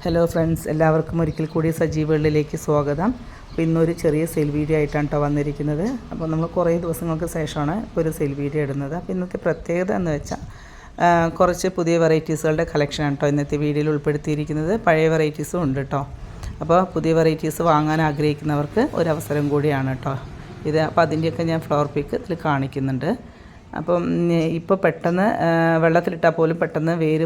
Hello friends, എല്ലാവർക്കും ഒരിക്കൽ കൂടി സജീവകളിലേക്ക് സ്വാഗതം. അപ്പോൾ ഇന്നൊരു ചെറിയ സെയിൽ വീഡിയോ ആയിട്ടാണ് കേട്ടോ വന്നിരിക്കുന്നത്. അപ്പോൾ നമ്മൾ കുറേ ദിവസങ്ങൾക്ക് ശേഷമാണ് ഒരു സെയിൽ വീഡിയോ ഇടുന്നത്. അപ്പോൾ ഇന്നത്തെ പ്രത്യേകത എന്ന് വെച്ചാൽ കുറച്ച് പുതിയ വെറൈറ്റീസുകളുടെ കളക്ഷനാണ് കേട്ടോ ഇന്നത്തെ വീഡിയോയിൽ ഉൾപ്പെടുത്തിയിരിക്കുന്നത്. പഴയ വെറൈറ്റീസും ഉണ്ട് കേട്ടോ. അപ്പോൾ പുതിയ വെറൈറ്റീസ് വാങ്ങാൻ ആഗ്രഹിക്കുന്നവർക്ക് ഒരു അവസരം കൂടിയാണ് കേട്ടോ ഇത്. അപ്പോൾ അതിൻ്റെയൊക്കെ ഞാൻ ഫ്ലവർ പിക്ക് ഇതിൽ കാണിക്കുന്നുണ്ട്. അപ്പം ഇപ്പോൾ പെട്ടെന്ന് വെള്ളത്തിലിട്ടാൽ പോലും പെട്ടെന്ന് വേര്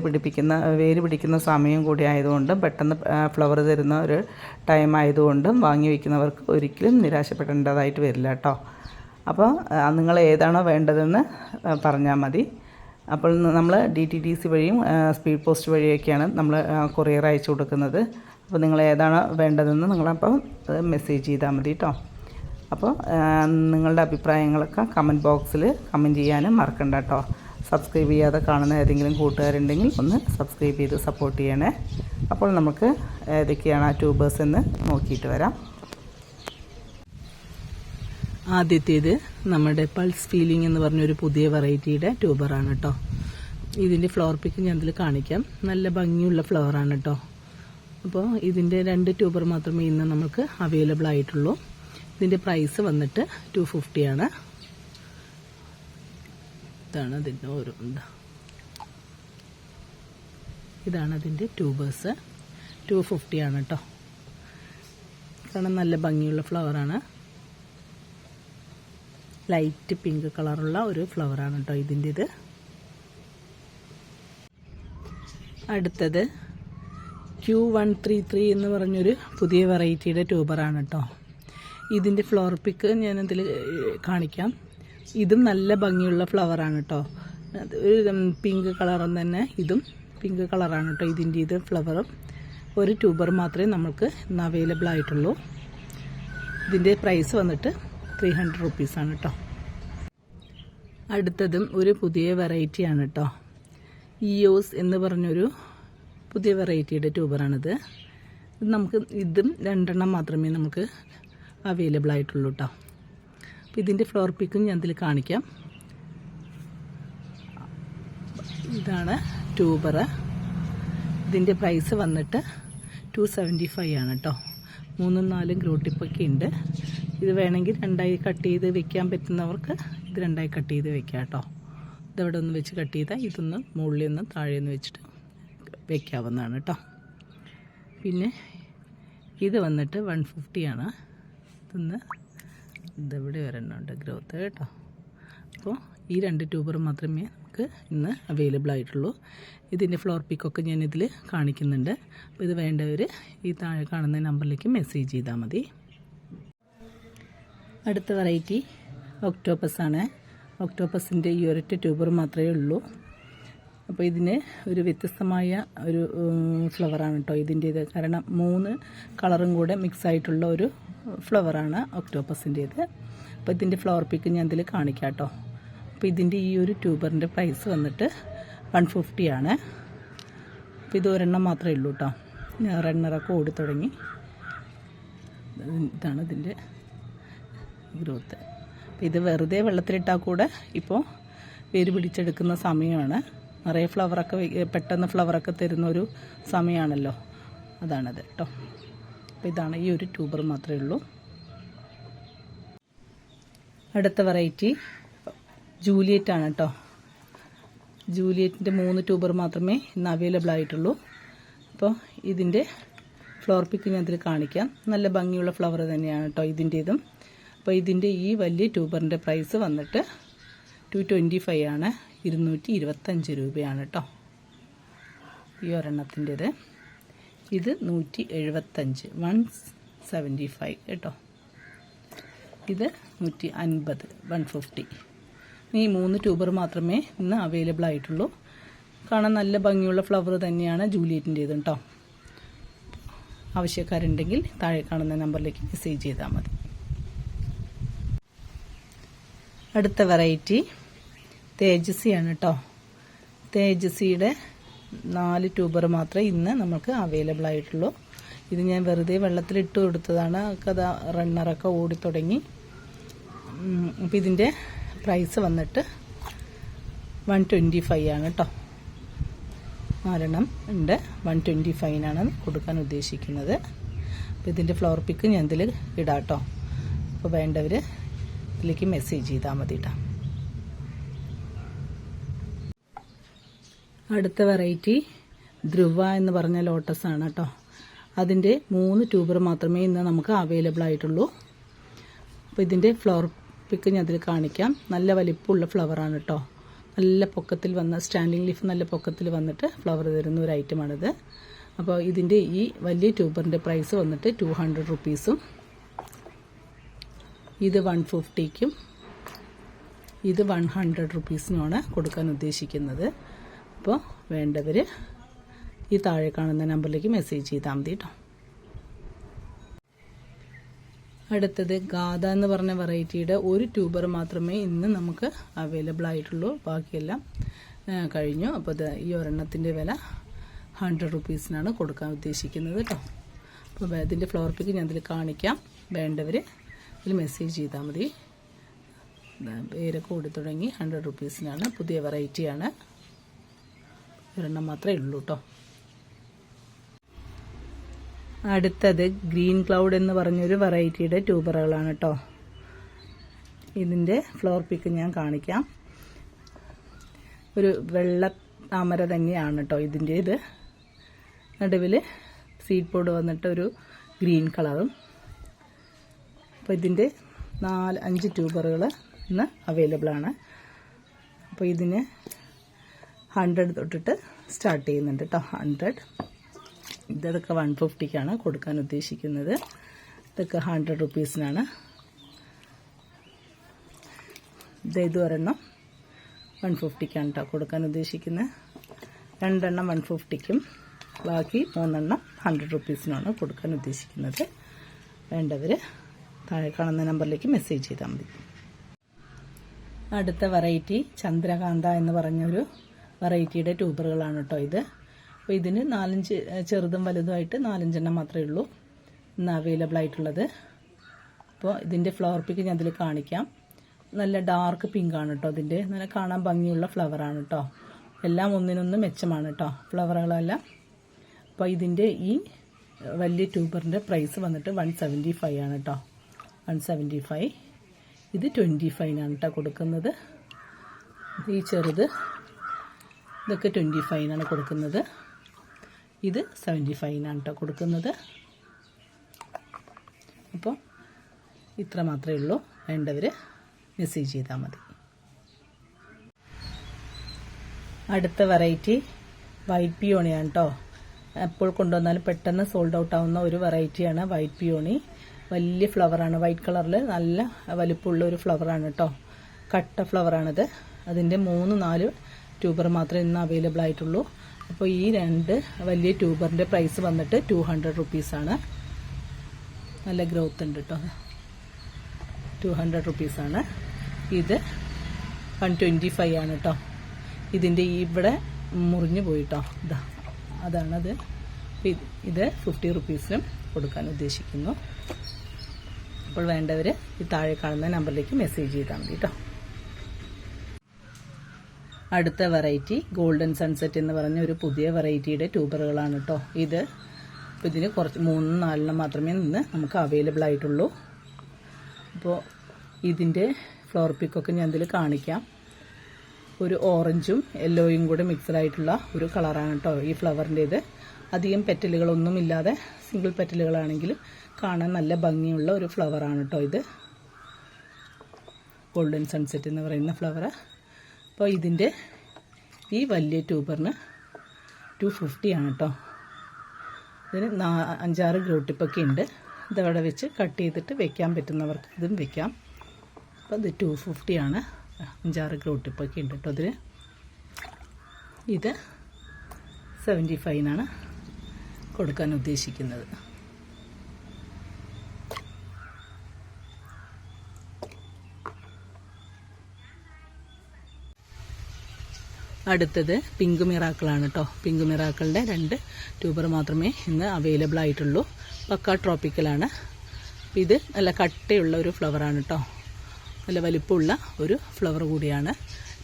പിടിക്കുന്ന സമയം കൂടി ആയതുകൊണ്ടും പെട്ടെന്ന് ഫ്ലവർ തരുന്ന ഒരു ടൈം ആയതുകൊണ്ടും വാങ്ങി വയ്ക്കുന്നവർക്ക് ഒരിക്കലും നിരാശപ്പെടേണ്ടതായിട്ട് വരില്ല കേട്ടോ. അപ്പോൾ നിങ്ങൾ ഏതാണോ വേണ്ടതെന്ന് പറഞ്ഞാൽ മതി. അപ്പോൾ നമ്മൾ DTDC വഴിയും സ്പീഡ് പോസ്റ്റ് വഴിയൊക്കെയാണ് നമ്മൾ കൊറിയർ അയച്ചു കൊടുക്കുന്നത്. അപ്പോൾ നിങ്ങൾ ഏതാണോ വേണ്ടതെന്ന് നിങ്ങളപ്പം മെസ്സേജ് ചെയ്താൽ മതി കേട്ടോ. അപ്പോൾ നിങ്ങളുടെ അഭിപ്രായങ്ങളൊക്കെ കമൻറ്റ് ബോക്സിൽ കമൻറ്റ് ചെയ്യാനും മറക്കണ്ട കേട്ടോ. സബ്സ്ക്രൈബ് ചെയ്യാതെ കാണുന്ന ഏതെങ്കിലും കൂട്ടുകാരുണ്ടെങ്കിൽ ഒന്ന് സബ്സ്ക്രൈബ് ചെയ്ത് സപ്പോർട്ട് ചെയ്യണേ. അപ്പോൾ നമുക്ക് ഏതൊക്കെയാണ് ആ ട്യൂബേഴ്സ് എന്ന് നോക്കിയിട്ട് വരാം. ആദ്യത്തേത് നമ്മുടെ പൾസ് ഫീലിംഗ് എന്ന് പറഞ്ഞൊരു പുതിയ വെറൈറ്റിയുടെ ട്യൂബറാണ് കേട്ടോ. ഇതിൻ്റെ ഫ്ലവർ പിക്ക് ഞാൻ ഇതിൽ കാണിക്കാം. നല്ല ഭംഗിയുള്ള ഫ്ലവറാണ് കേട്ടോ. അപ്പോൾ ഇതിൻ്റെ 2 ട്യൂബർ മാത്രമേ ഇന്ന് നമുക്ക് അവൈലബിൾ ആയിട്ടുള്ളൂ. ഇതിൻ്റെ പ്രൈസ് വന്നിട്ട് 250 ആണ്. ഇതാണ് അതിൻ്റെ ഇതാണ് അതിൻ്റെ ട്യൂബേഴ്സ്. 250 ആണ് കേട്ടോ. കാരണം നല്ല ഭംഗിയുള്ള ഫ്ലവറാണ്. ലൈറ്റ് പിങ്ക് കളറുള്ള ഒരു ഫ്ലവറാണ് കേട്ടോ ഇതിൻ്റേത്. അടുത്തത് Q133 എന്ന് പറഞ്ഞൊരു പുതിയ വെറൈറ്റിയുടെ ട്യൂബറാണ് കേട്ടോ. ഇതിൻ്റെ ഫ്ലവർ പിക്ക് ഞാനതിൽ കാണിക്കാം. ഇതും നല്ല ഭംഗിയുള്ള ഫ്ലവറാണ് കേട്ടോ. ഒരു പിങ്ക് കളറും തന്നെ, ഇതും പിങ്ക് കളറാണ് കേട്ടോ ഇതിൻ്റെ. ഇത് ഫ്ലവറും ഒരു ട്യൂബർ മാത്രമേ നമുക്ക് ഇന്ന് അവൈലബിൾ ആയിട്ടുള്ളൂ. ഇതിൻ്റെ പ്രൈസ് വന്നിട്ട് 300 റുപ്പീസാണ് കേട്ടോ. അടുത്തതും ഒരു പുതിയ വെറൈറ്റിയാണ് കേട്ടോ. ഇയോസ് എന്ന് പറഞ്ഞൊരു പുതിയ വെറൈറ്റിയുടെ ട്യൂബറാണിത്. ഇതും 2 എണ്ണം മാത്രമേ നമുക്ക് അവൈലബിൾ ആയിട്ടുള്ളൂ കേട്ടോ. അപ്പോൾ ഇതിൻ്റെ ഫ്ലവർ പിക്കും ഞാൻ ഇതിൽ കാണിക്കാം. ഇതാണ് ട്യൂബർ. ഇതിൻ്റെ പ്രൈസ് വന്നിട്ട് 275 ആണ് കേട്ടോ. 3ഉം 4ഉം ഗ്രോ ടിപ്പൊക്കെ ഉണ്ട്. ഇത് വേണമെങ്കിൽ 2ആയി കട്ട് ചെയ്ത് വെക്കാൻ പറ്റുന്നവർക്ക് ഇത് 2ആയി കട്ട് ചെയ്ത് വെക്കാം കേട്ടോ. ഇതവിടെ ഒന്ന് വെച്ച് കട്ട് ചെയ്താൽ ഇതൊന്ന് മുകളിൽ നിന്ന് താഴെയൊന്ന് വെച്ചിട്ട് വെക്കാവുന്നതാണ് കേട്ടോ. പിന്നെ ഇത് വന്നിട്ട് 150 ആണ്. ഇതെവിടെ വരണുണ്ട് ഗ്രോത്ത് കേട്ടോ. അപ്പോൾ ഈ 2 ട്യൂബർ മാത്രമേ നമുക്ക് ഇന്ന് അവൈലബിൾ ആയിട്ടുള്ളൂ. ഇതിൻ്റെ ഫ്ലോർ പിക്കൊക്കെ ഞാനിതിൽ കാണിക്കുന്നുണ്ട്. അപ്പോൾ ഇത് വേണ്ടവർ ഈ താഴെ കാണുന്ന നമ്പറിലേക്ക് മെസ്സേജ് ചെയ്താൽ മതി. അടുത്ത വെറൈറ്റി ഒക്ടോപ്പസ് ആണ്. ഒക്ടോപ്പസിൻ്റെ ഈ ഒരൊറ്റ ട്യൂബർ മാത്രമേ ഉള്ളൂ. അപ്പോൾ ഇതിന് ഒരു വ്യത്യസ്തമായ ഒരു ഫ്ലവറാണ് കേട്ടോ ഇതിൻ്റേത്. കാരണം 3 കളറും കൂടെ മിക്സ് ആയിട്ടുള്ള ഒരു ഫ്ലവറാണ് ഒക്ടോപ്പസിൻ്റേത്. അപ്പോൾ ഇതിൻ്റെ ഫ്ലവർ പിക്ക് ഞാൻ ഇതിൽ കാണിക്കാം കേട്ടോ. അപ്പോൾ ഇതിൻ്റെ ഈ ഒരു ട്യൂബറിൻ്റെ പ്രൈസ് വന്നിട്ട് 150 ആണ്. അപ്പോൾ ഇത് ഒരെണ്ണം മാത്രമേ ഉള്ളൂ കേട്ടോ. റണ്ണറൊക്കെ ഓടി തുടങ്ങി. ഇതാണ് ഇതിൻ്റെ ഗ്രോത്ത്. അപ്പോൾ ഇത് വെറുതെ വെള്ളത്തിലിട്ടാൽ കൂടെ ഇപ്പോൾ വേര് പിടിച്ചെടുക്കുന്ന സമയമാണ്. നിറയെ പെട്ടെന്ന് ഫ്ലവറൊക്കെ തരുന്നൊരു സമയമാണല്ലോ, അതാണത് കേട്ടോ. അപ്പോൾ ഇതാണ് ഈ ഒരു ട്യൂബർ മാത്രമേ ഉള്ളൂ. അടുത്ത വെറൈറ്റി ജൂലിയറ്റ് ആണ് കേട്ടോ. ജൂലിയറ്റിൻ്റെ 3 ട്യൂബർ മാത്രമേ ഇന്ന് അവൈലബിൾ ആയിട്ടുള്ളൂ. അപ്പോൾ ഇതിൻ്റെ ഫ്ലവർ പിക്ക് ഞാൻ ഇതിൽ കാണിക്കാം. നല്ല ഭംഗിയുള്ള ഫ്ലവർ തന്നെയാണ് കേട്ടോ ഇതിൻ്റേതും. അപ്പോൾ ഇതിൻ്റെ ഈ വലിയ ട്യൂബറിൻ്റെ പ്രൈസ് വന്നിട്ട് 225 ആണ്. 225 രൂപയാണ് കേട്ടോ ഈ ഒരെണ്ണത്തിൻ്റേത്. ഇത് 175, 175 കേട്ടോ. ഇത് 150, 150. ഈ 3 ട്യൂബർ മാത്രമേ ഇന്ന് അവൈലബിൾ ആയിട്ടുള്ളൂ. കാണാൻ നല്ല ഭംഗിയുള്ള ഫ്ലവർ തന്നെയാണ് ജൂലിയറ്റിൻ്റേത് കേട്ടോ. ആവശ്യക്കാരുണ്ടെങ്കിൽ താഴെ കാണുന്ന നമ്പറിലേക്ക് മെസ്സേജ് ചെയ്താൽ മതി. അടുത്ത വെറൈറ്റി തേജസ്വിയാണ് കേട്ടോ. തേജസ്വിയുടെ 4 ട്യൂബർ മാത്രമേ ഇന്ന് നമുക്ക് അവൈലബിൾ ആയിട്ടുള്ളൂ. ഇത് ഞാൻ വെറുതെ വെള്ളത്തിലിട്ട് കൊടുത്തതാണ്. അത് റണ്ണറൊക്കെ ഓടി തുടങ്ങി. അപ്പോൾ ഇതിൻ്റെ പ്രൈസ് വന്നിട്ട് 125 ആണ് കേട്ടോ. 4 ഉണ്ട്. 125 കൊടുക്കാൻ ഉദ്ദേശിക്കുന്നത്. അപ്പോൾ ഇതിൻ്റെ ഫ്ലവർ പിക്ക് ഞാൻ ഇതിൽ ഇടാം കേട്ടോ. അപ്പോൾ വേണ്ടവർ ഇതിലേക്ക് മെസ്സേജ് ചെയ്താൽ മതി കേട്ടോ. അടുത്ത വെറൈറ്റി ധ്രുവ എന്ന് പറഞ്ഞ ലോട്ടസ് ആണ് കേട്ടോ. അതിൻ്റെ 3 ട്യൂബർ മാത്രമേ ഇന്ന് നമുക്ക് അവൈലബിൾ ആയിട്ടുള്ളൂ. അപ്പോൾ ഇതിൻ്റെ ഫ്ലവർ പിക്ക് ഞാൻ അതിൽ കാണിക്കാം. നല്ല വലിപ്പമുള്ള ഫ്ലവറാണ് കേട്ടോ. നല്ല പൊക്കത്തിൽ വന്ന സ്റ്റാൻഡിങ് ലീഫ് നല്ല പൊക്കത്തിൽ വന്നിട്ട് ഫ്ലവർ തരുന്ന ഒരു ഐറ്റമാണിത്. അപ്പോൾ ഇതിൻ്റെ ഈ വലിയ ട്യൂബറിൻ്റെ പ്രൈസ് വന്നിട്ട് 200 റുപ്പീസും, ഇത് 150ക്കും, ഇത് 100 റുപ്പീസിനുമാണ് കൊടുക്കാൻ ഉദ്ദേശിക്കുന്നത്. അപ്പോൾ വേണ്ടവർ ഈ താഴെ കാണുന്ന നമ്പറിലേക്ക് മെസ്സേജ് ചെയ്താൽ മതി കേട്ടോ. അടുത്തത് ഗാഥ എന്ന് പറഞ്ഞ വെറൈറ്റിയുടെ ഒരു ട്യൂബർ മാത്രമേ ഇന്ന് നമുക്ക് അവൈലബിൾ ആയിട്ടുള്ളൂ. ബാക്കിയെല്ലാം കഴിഞ്ഞു. അപ്പോൾ ഈ ഒരെണ്ണത്തിൻ്റെ വില 100 റുപ്പീസിനാണ് കൊടുക്കാൻ ഉദ്ദേശിക്കുന്നത് കേട്ടോ. അപ്പോൾ ഇതിൻ്റെ ഫ്ലവർ പിക്ക് ഞാൻ ഇതിൽ കാണിക്കാം. വേണ്ടവർ ഇതിൽ മെസ്സേജ് ചെയ്താൽ മതി. പേരൊക്കെ ഓടി തുടങ്ങി. 100 റുപ്പീസിനാണ്. പുതിയ വെറൈറ്റിയാണ്. ഒരെണ്ണം മാത്രമേ ഉള്ളൂ കേട്ടോ. അടുത്തത് ഗ്രീൻ ക്ലൗഡ് എന്ന് പറഞ്ഞൊരു വെറൈറ്റിയുടെ ട്യൂബറുകളാണ് കേട്ടോ. ഇതിൻ്റെ ഫ്ലവർ പിക്ക് ഞാൻ കാണിക്കാം. ഒരു വെള്ള താമര തന്നെയാണ് കേട്ടോ ഇതിൻ്റെ. ഇത് നടുവിൽ സീഡ് പോഡ് വന്നിട്ട് ഒരു ഗ്രീൻ കളറും. അപ്പോൾ ഇതിൻ്റെ 4-5 ട്യൂബറുകൾ ഇന്ന് അവൈലബിൾ ആണ്. അപ്പോൾ ഇതിന് 100 തൊട്ടിട്ട് സ്റ്റാർട്ട് ചെയ്യുന്നുണ്ട് കേട്ടോ. 100. ഇതൊക്കെ 150ക്കാണ് കൊടുക്കാൻ ഉദ്ദേശിക്കുന്നത്. ഇതൊക്കെ 100 റുപ്പീസിനാണ്. ഇത് ഒരെണ്ണം 150ക്കാണ് കേട്ടോ കൊടുക്കാൻ ഉദ്ദേശിക്കുന്നത്. 2 എണ്ണം 150ക്കും ബാക്കി 3 എണ്ണം 100 റുപ്പീസിനാണ് കൊടുക്കാൻ ഉദ്ദേശിക്കുന്നത്. വേണ്ടവർ താഴെ കാണുന്ന നമ്പറിലേക്ക് മെസ്സേജ് ചെയ്താൽ മതി. അടുത്ത വെറൈറ്റി ചന്ദ്രകാന്ത എന്ന് പറഞ്ഞൊരു വെറൈറ്റിയുടെ ട്യൂബറുകളാണ് കേട്ടോ ഇത്. അപ്പോൾ ഇതിന് 4-5 ചെറുതും വലുതുമായിട്ട് 4-5 എണ്ണം മാത്രമേ ഉള്ളൂ ഇന്ന് അവൈലബിൾ ആയിട്ടുള്ളത്. അപ്പോൾ ഇതിൻ്റെ ഫ്ലവർ പിക്ക് ഞാൻ ഇതിൽ കാണിക്കാം. നല്ല ഡാർക്ക് പിങ്കാണ് കേട്ടോ. ഇതിൻ്റെ നല്ല കാണാൻ ഭംഗിയുള്ള ഫ്ലവറാണ് കേട്ടോ. എല്ലാം ഒന്നിനൊന്ന് മെച്ചമാണ് കേട്ടോ ഫ്ലവറുകളെല്ലാം. അപ്പോൾ ഇതിൻ്റെ ഈ വലിയ ട്യൂബറിൻ്റെ പ്രൈസ് വന്നിട്ട് 175 ആണ് കേട്ടോ. 175. ഇത് 25 കേട്ടോ കൊടുക്കുന്നത്. ഈ ചെറുത് ഇതൊക്കെ 25 കൊടുക്കുന്നത്. ഇത് 75 കേട്ടോ കൊടുക്കുന്നത്. അപ്പോൾ ഇത്ര മാത്രമേ ഉള്ളൂ. വേണ്ടവർ മെസ്സേജ് ചെയ്താൽ മതി. അടുത്ത വെറൈറ്റി വൈറ്റ് പിയോണിയാണ് കേട്ടോ. എപ്പോൾ കൊണ്ടുവന്നാലും പെട്ടെന്ന് സോൾഡ് ഔട്ട് ആവുന്ന ഒരു വെറൈറ്റിയാണ് വൈറ്റ് പിയോണി. വലിയ ഫ്ലവറാണ്. വൈറ്റ് കളറിൽ നല്ല വലിപ്പമുള്ള ഒരു ഫ്ലവറാണ് കേട്ടോ. കട്ട ഫ്ലവറാണിത്. അതിൻ്റെ 3-4 ട്യൂബർ മാത്രമേ ഇന്ന് അവൈലബിൾ ആയിട്ടുള്ളൂ. അപ്പോൾ ഈ 2 വലിയ ട്യൂബറിൻ്റെ പ്രൈസ് വന്നിട്ട് 200 റുപ്പീസാണ്. നല്ല ഗ്രോത്ത് ഉണ്ട് കേട്ടോ. 200 റുപ്പീസാണ്. ഇത് 125 ആണ് കേട്ടോ. ഇതിൻ്റെ ഇവിടെ മുറിഞ്ഞു പോയിട്ടോ. അതാണത്. ഇത് 50 റുപ്പീസിനും കൊടുക്കാൻ ഉദ്ദേശിക്കുന്നു. അപ്പോൾ വേണ്ടവർ ഈ താഴെ കാണുന്ന നമ്പറിലേക്ക് മെസ്സേജ് ചെയ്താൽ മതി കേട്ടോ. അടുത്ത വെറൈറ്റി ഗോൾഡൻ സൺസെറ്റ് എന്ന് പറഞ്ഞ ഒരു പുതിയ വെറൈറ്റിയുടെ ട്യൂബറുകളാണ് കേട്ടോ. ഇപ്പോൾ ഇതിന് കുറച്ച് 3-4 മാത്രമേ ഇന്ന് നമുക്ക് അവൈലബിൾ ആയിട്ടുള്ളൂ. അപ്പോൾ ഇതിൻ്റെ ഫ്ലവർ പിക്കൊക്കെ ഞാൻ ഇതിൽ കാണിക്കാം. ഒരു ഓറഞ്ചും യെല്ലോയും കൂടെ മിക്സഡായിട്ടുള്ള ഒരു കളറാണ് കേട്ടോ ഈ ഫ്ലവറിൻ്റേത്. അധികം പെറ്റലുകളൊന്നുമില്ലാതെ സിംഗിൾ പെറ്റലുകളാണെങ്കിലും കാണാൻ നല്ല ഭംഗിയുള്ള ഒരു ഫ്ലവറാണ് കേട്ടോ ഇത്. ഗോൾഡൻ സൺസെറ്റ് എന്ന് പറയുന്ന ഫ്ലവർ. അപ്പോൾ ഇതിൻ്റെ ഈ വലിയ ട്യൂബറിന് 250 ആണ് കേട്ടോ. ഇതിന് 5-6 ഗ്രോട്ടിപ്പൊക്കെ ഉണ്ട്. ഇതവിടെ വെച്ച് കട്ട് ചെയ്തിട്ട് വെക്കാൻ പറ്റുന്നവർക്ക് ഇതും വെക്കാം. അപ്പോൾ ഇത് 250 ആണ്. 5-6 ഗ്രോട്ടിപ്പൊക്കെ ഉണ്ട് കേട്ടോ ഇതിന്. ഇത് 75 കൊടുക്കാൻ ഉദ്ദേശിക്കുന്നത്. അടുത്തത് പിങ്ക് മിറാക്കിളാണ് കേട്ടോ. പിങ്ക് മിറാക്കിളിൻ്റെ 2 ട്യൂബർ മാത്രമേ ഇന്ന് അവൈലബിൾ ആയിട്ടുള്ളൂ. പക്ക ട്രോപ്പിക്കലാണ്. ഇത് നല്ല കട്ടയുള്ള ഒരു ഫ്ലവറാണ് കേട്ടോ. നല്ല വലിപ്പമുള്ള ഒരു ഫ്ലവർ കൂടിയാണ്.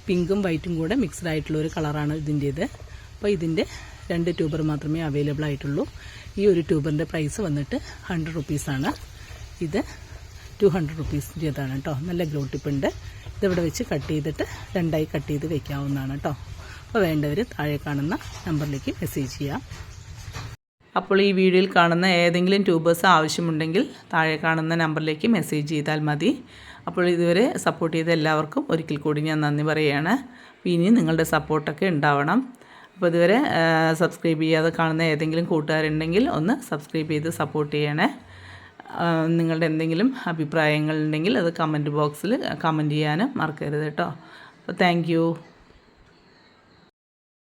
പിങ്കും വൈറ്റും കൂടെ മിക്സ്ഡ് ആയിട്ടുള്ള ഒരു കളറാണ് ഇതിൻ്റേത്. അപ്പോൾ ഇതിൻ്റെ 2 ട്യൂബർ മാത്രമേ അവൈലബിൾ ആയിട്ടുള്ളൂ. ഈ ഒരു ട്യൂബറിൻ്റെ പ്രൈസ് വന്നിട്ട് 100 റുപ്പീസാണ്. ഇത് 200 റുപ്പീസിൻ്റെതാണ് കേട്ടോ. നല്ല ഗ്ലൂ ടിപ്പുണ്ട്. ഇതിവിടെ വെച്ച് കട്ട് ചെയ്തിട്ട് 2ആയി കട്ട് ചെയ്ത് വെക്കാവുന്നതാണ് കേട്ടോ. അപ്പോൾ വേണ്ടവർ താഴെ കാണുന്ന നമ്പറിലേക്ക് മെസ്സേജ് ചെയ്യാം. അപ്പോൾ ഈ വീഡിയോയിൽ കാണുന്ന ഏതെങ്കിലും ട്യൂബേഴ്സ് ആവശ്യമുണ്ടെങ്കിൽ താഴെ കാണുന്ന നമ്പറിലേക്ക് മെസ്സേജ് ചെയ്താൽ മതി. അപ്പോൾ ഇതുവരെ സപ്പോർട്ട് ചെയ്ത എല്ലാവർക്കും ഒരിക്കൽ കൂടി ഞാൻ നന്ദി പറയുകയാണ്. ഇനി നിങ്ങളുടെ സപ്പോർട്ടൊക്കെ ഉണ്ടാവണം. അപ്പോൾ ഇതുവരെ സബ്സ്ക്രൈബ് ചെയ്യാതെ കാണുന്ന ഏതെങ്കിലും കൂട്ടുകാരുണ്ടെങ്കിൽ ഒന്ന് സബ്സ്ക്രൈബ് ചെയ്ത് സപ്പോർട്ട് ചെയ്യണേ. നിങ്ങളുടെ എന്തെങ്കിലും അഭിപ്രായങ്ങളുണ്ടെങ്കിൽ അത് കമൻറ്റ് ബോക്സിൽ കമൻറ്റ് ചെയ്യാനും മറക്കരുത് കേട്ടോ. അപ്പോൾ താങ്ക് യു.